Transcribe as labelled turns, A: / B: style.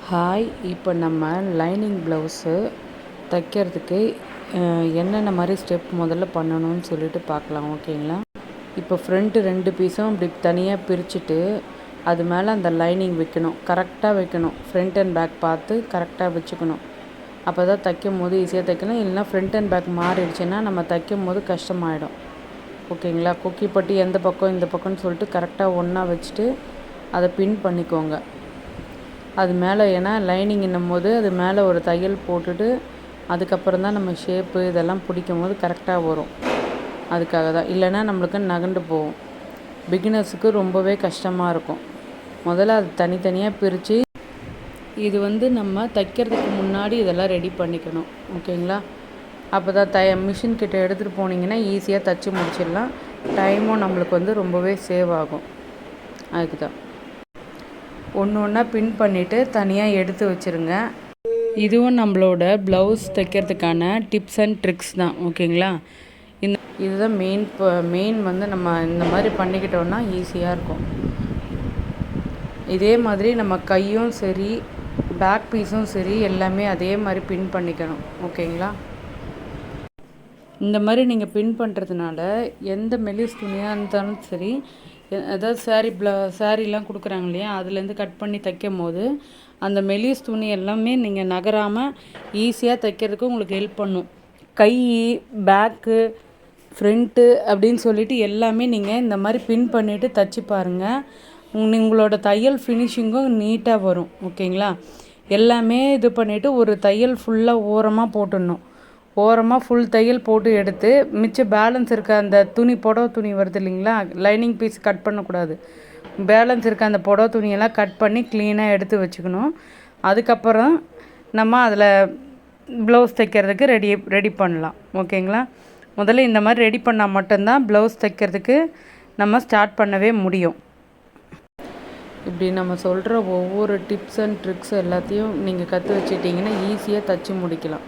A: Hi, இப்போ நம்ம lining blouse தைக்கிறதுக்கு என்னென்ன மாதிரி ஸ்டெப் முதல்ல பண்ணணும்னு சொல்லிட்டு பார்க்கலாம். ஓகேங்களா? இப்போ ஃப்ரண்ட்டு 2 பீஸும் இப்படி தனியாக பிரிச்சுட்டு அது மேலே அந்த லைனிங் வைக்கணும். கரெக்டாக வைக்கணும். ஃப்ரண்ட் அண்ட் பேக் பார்த்து கரெக்டாக வச்சுக்கணும். அப்போ தான் தைக்கும் போது ஈஸியாக தைக்கணும். இல்லைனா ஃப்ரண்ட் அண்ட் பேக் மாறிடுச்சுன்னா நம்ம தைக்கும் போது கஷ்டமாயிடும். ஓகேங்களா? கொக்கி பட்டி எந்த பக்கம் இந்த பக்கம்னு சொல்லிட்டு கரெக்டாக ஒன்றா வச்சுட்டு அதை பின் பண்ணிக்கோங்க. அது மேலே ஏன்னா லைனிங் போது அது மேலே ஒரு தையல் போட்டுட்டு அதுக்கப்புறம் தான் நம்ம ஷேப்பு இதெல்லாம் பிடிக்கும் போது கரெக்டாக வரும். அதுக்காக தான். இல்லைன்னா நம்மளுக்கு நகண்டு போகும். பிகினர்ஸுக்கு ரொம்பவே கஷ்டமாக இருக்கும். முதல்ல அது தனித்தனியாக பிரித்து இது நம்ம தைக்கிறதுக்கு முன்னாடி இதெல்லாம் ரெடி பண்ணிக்கணும். ஓகேங்களா? அப்போ தான் மிஷின் கிட்ட எடுத்துகிட்டு போனீங்கன்னா ஈஸியாக தைச்சி முடிச்சிடலாம். டைமும் நம்மளுக்கு ரொம்பவே சேவ் ஆகும். அதுக்கு தான் ஒன்று ஒன்றா பின் பண்ணிவிட்டு தனியாக எடுத்து வச்சுருங்க. இதுவும் நம்மளோட ப்ளவுஸ் தைக்கிறதுக்கான டிப்ஸ் அண்ட் ட்ரிக்ஸ் தான். ஓகேங்களா? இதுதான் மெயின் நம்ம இந்த மாதிரி பண்ணிக்கிட்டோன்னா ஈஸியாக இருக்கும். இதே மாதிரி நம்ம கையும் சரி பேக் பீஸும் சரி எல்லாமே அதே மாதிரி பின் பண்ணிக்கணும். ஓகேங்களா? இந்த மாதிரி நீங்கள் பின் பண்ணுறதுனால எந்த மெலிஸ் துணியாக இருந்தாலும் சரி, அதாவது சாரீலாம் கொடுக்குறாங்க இல்லையா, அதுலேருந்து கட் பண்ணி தைக்கும் போது அந்த மெலிஸ் துணி எல்லாமே நீங்கள் நகராமல் ஈஸியாக தைக்கிறதுக்கு உங்களுக்கு ஹெல்ப் பண்ணும். கை, பேக்கு, ஃப்ரண்ட்டு அப்படின்னு சொல்லிட்டு எல்லாமே நீங்கள் இந்த மாதிரி பின் பண்ணிவிட்டு தைச்சி பாருங்கள். உங்களோட தையல் ஃபினிஷிங்கும் நீட்டாக வரும். ஓகேங்களா? எல்லாமே இது பண்ணிவிட்டு ஒரு தையல் ஃபுல்லாக ஓரமாக போட்டுடணும். ஓரமாக ஃபுல் தையல் போட்டு எடுத்து மிச்சம் பேலன்ஸ் இருக்க அந்த புடவை துணி வருது இல்லைங்களா, லைனிங் பீஸ் கட் பண்ணக்கூடாது. பேலன்ஸ் இருக்க அந்த புடவை துணியெல்லாம் கட் பண்ணி க்ளீனாக எடுத்து வச்சுக்கணும். அதுக்கப்புறம் நம்ம அதில் ப்ளவுஸ் தைக்கிறதுக்கு ரெடி பண்ணலாம். ஓகேங்களா? முதல்ல இந்த மாதிரி ரெடி பண்ணால் மட்டும்தான் ப்ளவுஸ் தைக்கிறதுக்கு நம்ம ஸ்டார்ட் பண்ணவே முடியும். இப்படி நம்ம சொல்கிற ஒவ்வொரு டிப்ஸ் அண்ட் ட்ரிக்ஸ் எல்லாத்தையும் நீங்கள் கற்று வச்சுட்டிங்கன்னா ஈஸியாக தைச்சி முடிக்கலாம்.